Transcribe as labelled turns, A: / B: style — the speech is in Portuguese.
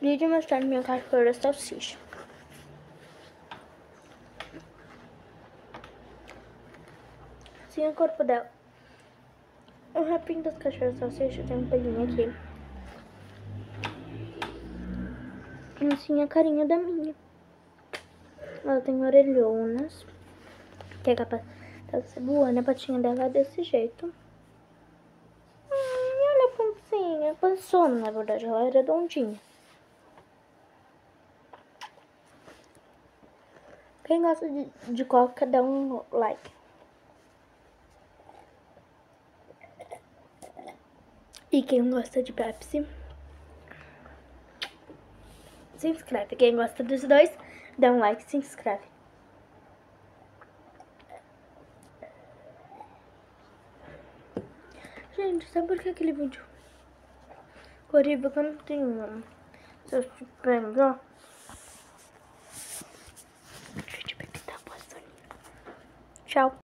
A: Vídeo mostrando minha cachorra salsicha. Assim é o corpo dela. O rabinho das cachorras salsicha tem um pelinho aqui. E assim é a carinha da minha. Ela tem orelhonas, que é capaz dela ser voando. A patinha dela é desse jeito. Olha a pontinha. Pançona, na verdade, ela é redondinha. Quem gosta de coca, dá um like. E quem gosta de Pepsi, se inscreve. Quem gosta dos dois, dá um like e se inscreve. Gente, sabe por que aquele vídeo horrível que eu não tenho? Se eu te pegar... Gente, bebê tá passando. Tchau.